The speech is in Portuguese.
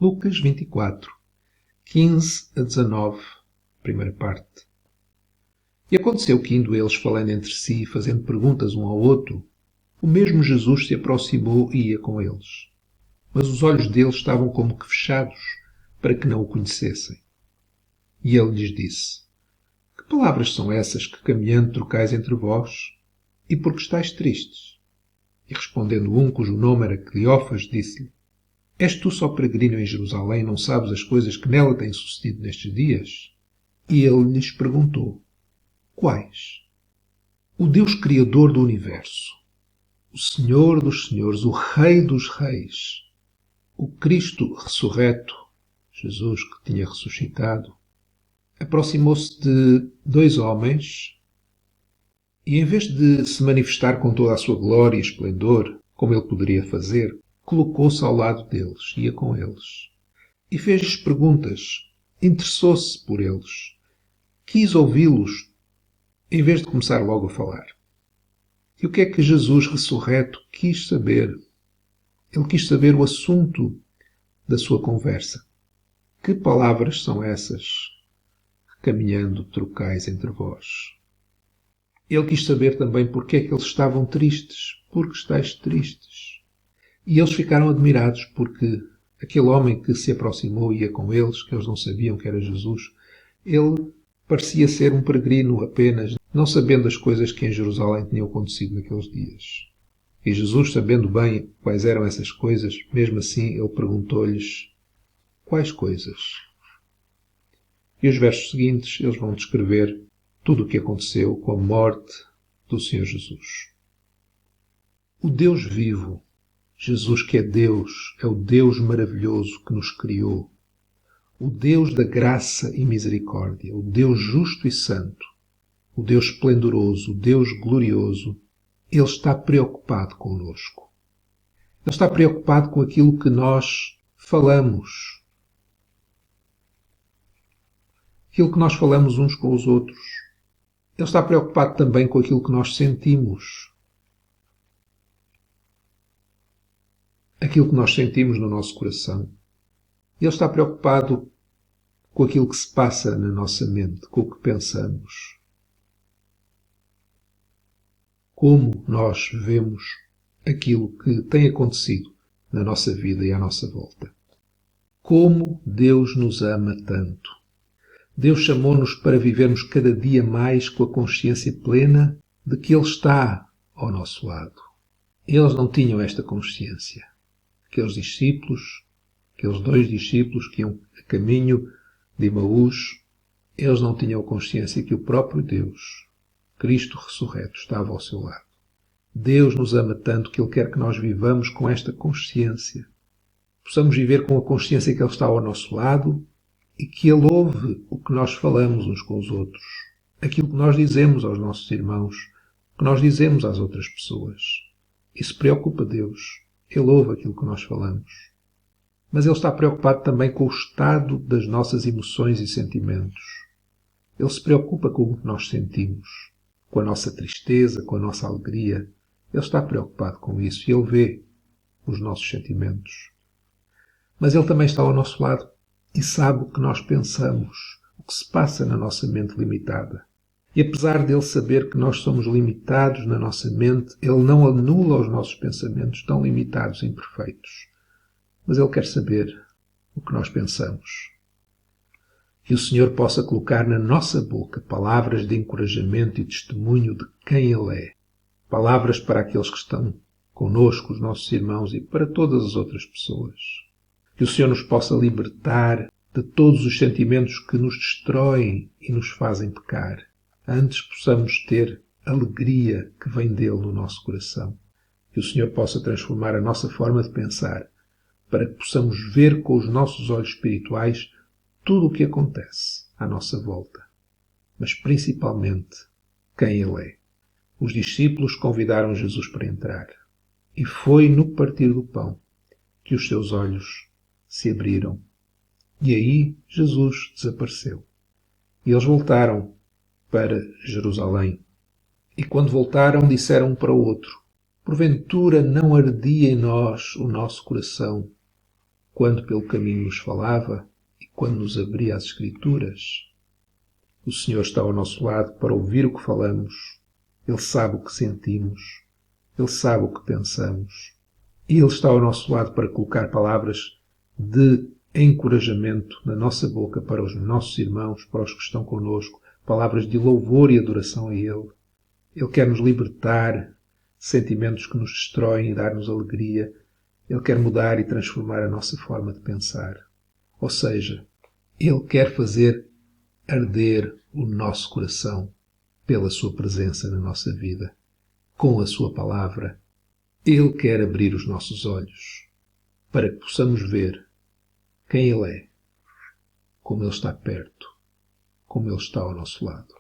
Lucas 24, 15 a 19, primeira parte. E aconteceu que, indo eles falando entre si, fazendo perguntas um ao outro, o mesmo Jesus se aproximou e ia com eles. Mas os olhos deles estavam como que fechados, para que não o conhecessem. E ele lhes disse: Que palavras são essas que caminhando trocais entre vós? E por que estáis tristes? E respondendo um, cujo nome era Cleófas, disse-lhe: És tu só peregrino em Jerusalém, não sabes as coisas que nela têm sucedido nestes dias? E ele lhes perguntou: Quais? O Deus Criador do Universo, o Senhor dos Senhores, o Rei dos Reis, o Cristo ressurreto, Jesus que tinha ressuscitado, aproximou-se de dois homens e, em vez de se manifestar com toda a sua glória e esplendor, como ele poderia fazer, colocou-se ao lado deles, ia com eles, e fez-lhes perguntas, interessou-se por eles, quis ouvi-los, em vez de começar logo a falar. E o que é que Jesus ressurreto quis saber? Ele quis saber o assunto da sua conversa. Que palavras são essas que caminhando trocais entre vós? Ele quis saber também porque é que eles estavam tristes. Porque estáis tristes? E eles ficaram admirados porque aquele homem que se aproximou e ia com eles, que eles não sabiam que era Jesus, ele parecia ser um peregrino apenas, não sabendo as coisas que em Jerusalém tinham acontecido naqueles dias. E Jesus, sabendo bem quais eram essas coisas, mesmo assim ele perguntou-lhes: Quais coisas? E os versos seguintes eles vão descrever tudo o que aconteceu com a morte do Senhor Jesus. O Deus vivo, Jesus que é o Deus maravilhoso que nos criou, o Deus da graça e misericórdia, o Deus justo e santo, o Deus esplendoroso, o Deus glorioso, Ele está preocupado connosco. Ele está preocupado com aquilo que nós falamos, aquilo que nós falamos uns com os outros. Ele está preocupado também com aquilo que nós sentimos, aquilo que nós sentimos no nosso coração. Ele está preocupado com aquilo que se passa na nossa mente, com o que pensamos. Como nós vemos aquilo que tem acontecido na nossa vida e à nossa volta. Como Deus nos ama tanto. Deus chamou-nos para vivermos cada dia mais com a consciência plena de que Ele está ao nosso lado. Eles não tinham esta consciência. Aqueles discípulos, aqueles dois discípulos que iam a caminho de Emaús, eles não tinham consciência que o próprio Deus, Cristo ressurreto, estava ao seu lado. Deus nos ama tanto que Ele quer que nós vivamos com esta consciência. Possamos viver com a consciência que Ele está ao nosso lado e que Ele ouve o que nós falamos uns com os outros, aquilo que nós dizemos aos nossos irmãos, que nós dizemos às outras pessoas. Isso preocupa Deus. Ele ouve aquilo que nós falamos. Mas Ele está preocupado também com o estado das nossas emoções e sentimentos. Ele se preocupa com o que nós sentimos, com a nossa tristeza, com a nossa alegria. Ele está preocupado com isso e Ele vê os nossos sentimentos. Mas Ele também está ao nosso lado e sabe o que nós pensamos, o que se passa na nossa mente limitada. E apesar dele saber que nós somos limitados na nossa mente, Ele não anula os nossos pensamentos tão limitados e imperfeitos. Mas Ele quer saber o que nós pensamos. Que o Senhor possa colocar na nossa boca palavras de encorajamento e testemunho de quem Ele é. Palavras para aqueles que estão conosco, os nossos irmãos, e para todas as outras pessoas. Que o Senhor nos possa libertar de todos os sentimentos que nos destroem e nos fazem pecar. Antes possamos ter alegria que vem dele no nosso coração. Que o Senhor possa transformar a nossa forma de pensar para que possamos ver com os nossos olhos espirituais tudo o que acontece à nossa volta, mas principalmente quem Ele é. Os discípulos convidaram Jesus para entrar e foi no partir do pão que os seus olhos se abriram. E aí Jesus desapareceu. E eles voltaram para Jerusalém. E quando voltaram, disseram um para o outro: Porventura não ardia em nós o nosso coração quando pelo caminho nos falava e quando nos abria as Escrituras. O Senhor está ao nosso lado para ouvir o que falamos. Ele sabe o que sentimos. Ele sabe o que pensamos. E Ele está ao nosso lado para colocar palavras de encorajamento na nossa boca para os nossos irmãos, para os que estão connosco, palavras de louvor e adoração a Ele. Ele quer nos libertar de sentimentos que nos destroem e dar-nos alegria. Ele quer mudar e transformar a nossa forma de pensar. Ou seja, Ele quer fazer arder o nosso coração pela sua presença na nossa vida, com a sua palavra. Ele quer abrir os nossos olhos para que possamos ver quem Ele é, como Ele está perto, como Ele está ao nosso lado.